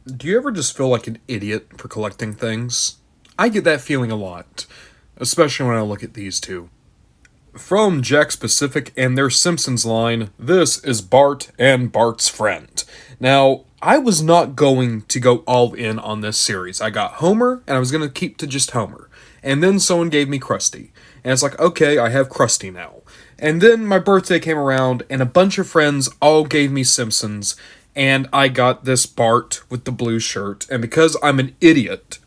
Do you ever just feel like an idiot for collecting things? I get that feeling a lot, especially when I look at these two. From Jakks Pacific and their Simpsons line, this is Bart and Bart's Friend. Now, I was not going to go all in on this series. I got Homer, and I was going to keep to just Homer. And then someone gave me Krusty. And it's like, okay, I have Krusty now. And then my birthday came around, and a bunch of friends all gave me Simpsons, and I got this Bart with the blue shirt. And because I'm an idiot,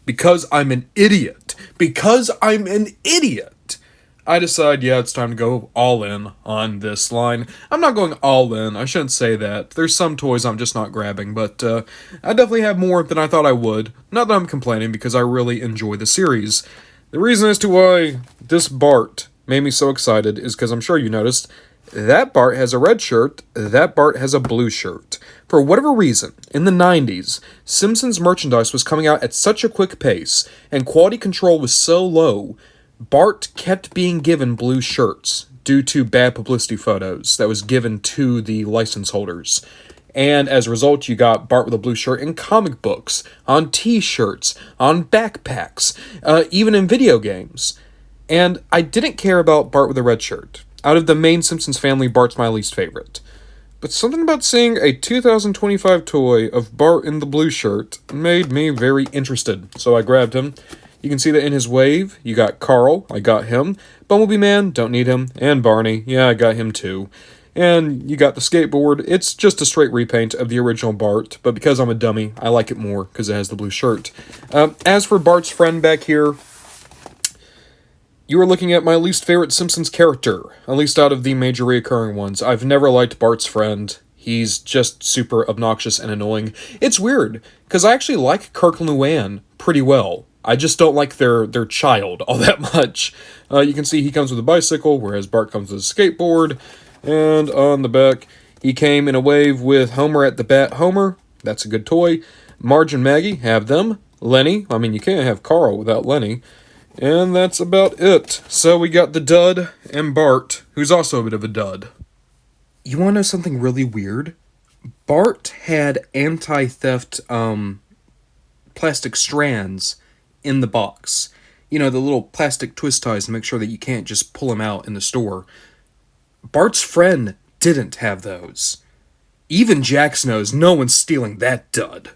I decide, yeah, it's time to go all in on this line. I'm not going all in, I shouldn't say that. There's some toys I'm just not grabbing, but I definitely have more than I thought I would. Not that I'm complaining, because I really enjoy the series. The reason as to why this Bart made me so excited is because I'm sure you noticed that Bart has a red shirt, that Bart has a blue shirt. For whatever reason, in the 90s, Simpsons merchandise was coming out at such a quick pace, and quality control was so low, Bart kept being given blue shirts due to bad publicity photos that was given to the license holders. And as a result, you got Bart with a blue shirt in comic books, on t-shirts, on backpacks, even in video games. And I didn't care about Bart with a red shirt. Out of the main Simpsons family, Bart's my least favorite. But something about seeing a 2025 toy of Bart in the blue shirt made me very interested, so I grabbed him. You can see that in his wave, you got Carl, I got him. Bumblebee Man, don't need him. And Barney, yeah, I got him too. And you got the skateboard. It's just a straight repaint of the original Bart, but because I'm a dummy, I like it more because it has the blue shirt. As for Bart's Friend back here, you are looking at my least favorite Simpsons character, at least out of the major reoccurring ones. I've never liked Bart's Friend. He's just super obnoxious and annoying. It's weird, because I actually like Kirk and Luann pretty well. I just don't like their child all that much. You can see he comes with a bicycle, whereas Bart comes with a skateboard. And on the back, he came in a wave with Homer at the bat. Homer, that's a good toy. Marge and Maggie, have them. Lenny, I mean, you can't have Carl without Lenny. And that's about it. So we got the dud and Bart, who's also a bit of a dud. You want to know something really weird? Bart had anti-theft plastic strands in the box. You know, the little plastic twist ties to make sure that you can't just pull them out in the store. Bart's Friend didn't have those. Even Jakks knows no one's stealing that dud.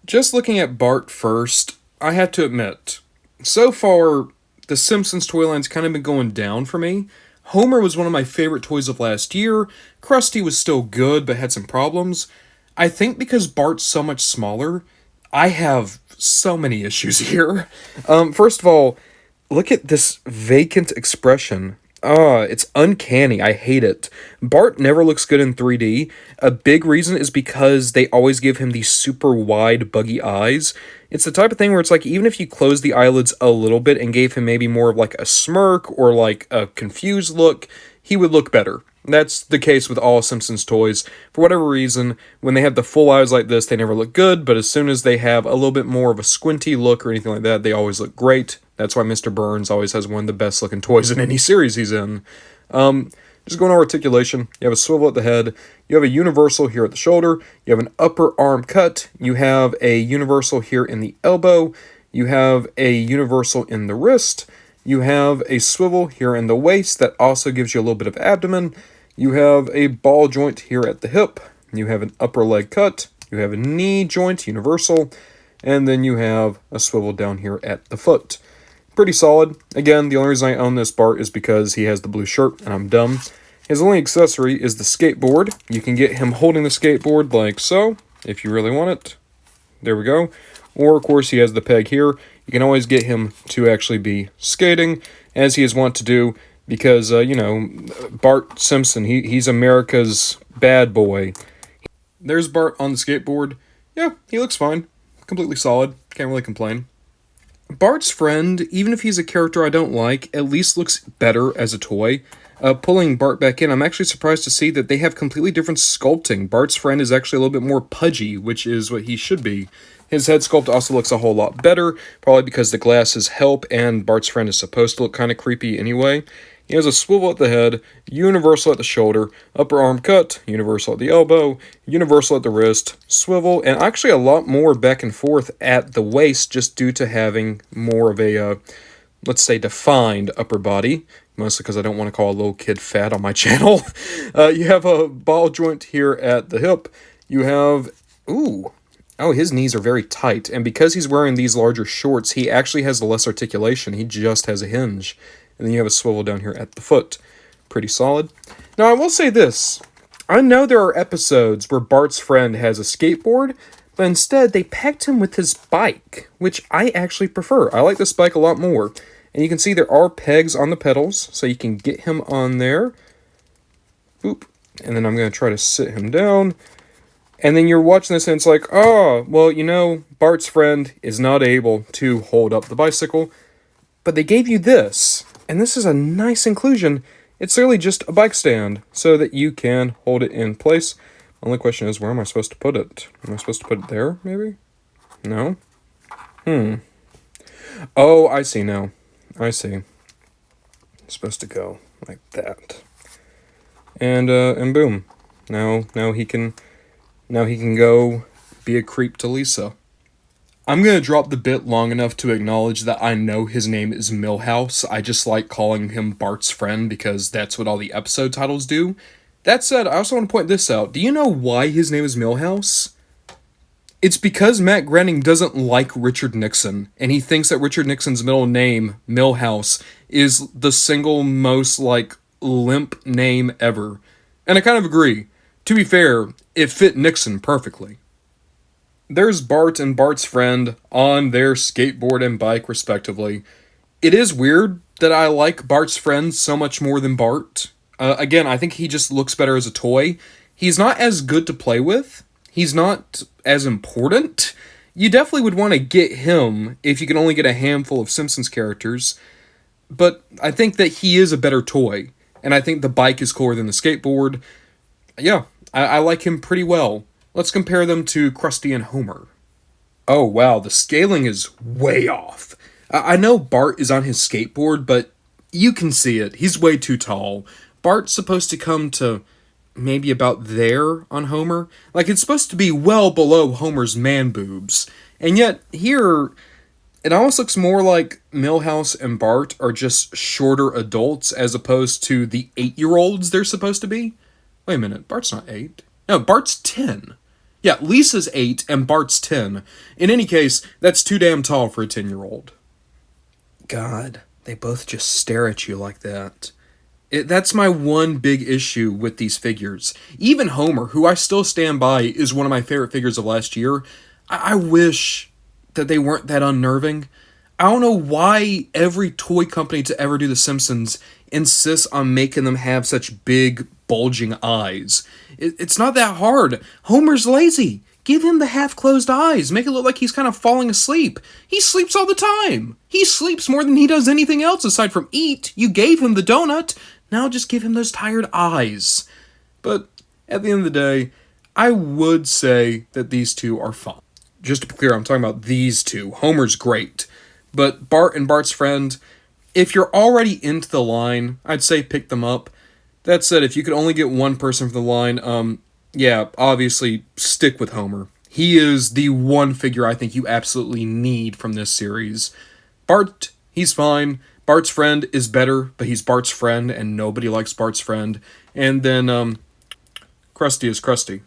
Just looking at Bart first, I have to admit, so far, the Simpsons toy line's kind of been going down for me. Homer was one of my favorite toys of last year. Krusty was still good, but had some problems. I think because Bart's so much smaller, I have so many issues here. First of all, look at this vacant expression. It's uncanny. I hate it. Bart never looks good in 3D. A big reason is because they always give him these super wide, buggy eyes. It's the type of thing where it's like, even if you close the eyelids a little bit and gave him maybe more of like a smirk or like a confused look, he would look better. That's the case with all Simpsons toys. For whatever reason, when they have the full eyes like this, they never look good, but as soon as they have a little bit more of a squinty look or anything like that, they always look great. That's why Mr. Burns always has one of the best looking toys in any series he's in. Just going over articulation, you have a swivel at the head, you have a universal here at the shoulder, you have an upper arm cut, you have a universal here in the elbow, you have a universal in the wrist, you have a swivel here in the waist that also gives you a little bit of abdomen, you have a ball joint here at the hip, you have an upper leg cut, you have a knee joint, universal, and then you have a swivel down here at the foot. Pretty solid. Again, the only reason I own this Bart is because he has the blue shirt, and I'm dumb. His only accessory is the skateboard. You can get him holding the skateboard like so, if you really want it. There we go. Or, of course, he has the peg here. You can always get him to actually be skating, as he is wont to do, because, Bart Simpson, he's America's bad boy. There's Bart on the skateboard. Yeah, he looks fine. Completely solid. Can't really complain. Bart's Friend, even if he's a character I don't like, at least looks better as a toy. Pulling Bart back in, I'm actually surprised to see that they have completely different sculpting. Bart's Friend is actually a little bit more pudgy, which is what he should be. His head sculpt also looks a whole lot better, probably because the glasses help, and Bart's Friend is supposed to look kind of creepy anyway. He has a swivel at the head, universal at the shoulder, upper arm cut, universal at the elbow, universal at the wrist, swivel, and actually a lot more back and forth at the waist just due to having more of a, let's say, defined upper body. Mostly because I don't want to call a little kid fat on my channel. You have a ball joint here at the hip. You have, ooh, oh, his knees are very tight. And because he's wearing these larger shorts, he actually has less articulation. He just has a hinge. And then you have a swivel down here at the foot. Pretty solid. Now, I will say this. I know there are episodes where Bart's friend has a skateboard, but instead they pegged him with his bike, which I actually prefer. I like this bike a lot more. And you can see there are pegs on the pedals, so you can get him on there. Boop. And then I'm going to try to sit him down. And then you're watching this and it's like, oh, well, you know, Bart's friend is not able to hold up the bicycle. But they gave you this. And this is a nice inclusion. It's really just a bike stand so that you can hold it in place. Only question is, where am I supposed to put it? Am I supposed to put it there, maybe? No? Oh, I see now. I see. It's supposed to go like that. And boom. Now he can go be a creep to Lisa. I'm going to drop the bit long enough to acknowledge that I know his name is Milhouse. I just like calling him Bart's friend because that's what all the episode titles do. That said, I also want to point this out. Do you know why his name is Milhouse? It's because Matt Groening doesn't like Richard Nixon, and he thinks that Richard Nixon's middle name, Milhouse, is the single most, limp name ever. And I kind of agree. To be fair, it fit Nixon perfectly. There's Bart and Bart's friend on their skateboard and bike, respectively. It is weird that I like Bart's friend so much more than Bart. Again, I think he just looks better as a toy. He's not as good to play with. He's not as important. You definitely would want to get him if you can only get a handful of Simpsons characters. But I think that he is a better toy. And I think the bike is cooler than the skateboard. Yeah, I like him pretty well. Let's compare them to Krusty and Homer. Oh, wow, the scaling is way off. I know Bart is on his skateboard, but you can see it. He's way too tall. Bart's supposed to come to maybe about there on Homer. It's supposed to be well below Homer's man boobs. And yet, here, it almost looks more like Milhouse and Bart are just shorter adults as opposed to the 8-year-olds they're supposed to be. Wait a minute, Bart's not 8. No, Bart's 10. Yeah, Lisa's 8 and Bart's 10. In any case, that's too damn tall for a 10-year-old. God, they both just stare at you like that. That's my one big issue with these figures. Even Homer, who I still stand by, is one of my favorite figures of last year. I wish that they weren't that unnerving. I don't know why every toy company to ever do The Simpsons insists on making them have such big, bulging eyes. It's not that hard. Homer's lazy. Give him the half-closed eyes. Make it look like he's kind of falling asleep. He sleeps all the time. He sleeps more than he does anything else aside from eat. You gave him the donut. Now just give him those tired eyes. But at the end of the day, I would say that these two are fun. Just to be clear, I'm talking about these two. Homer's great. But Bart and Bart's friend, if you're already into the line, I'd say pick them up. That said, if you could only get one person from the line, yeah, obviously stick with Homer. He is the one figure I think you absolutely need from this series. Bart, he's fine. Bart's friend is better, but he's Bart's friend, and nobody likes Bart's friend. And then, Krusty is Krusty.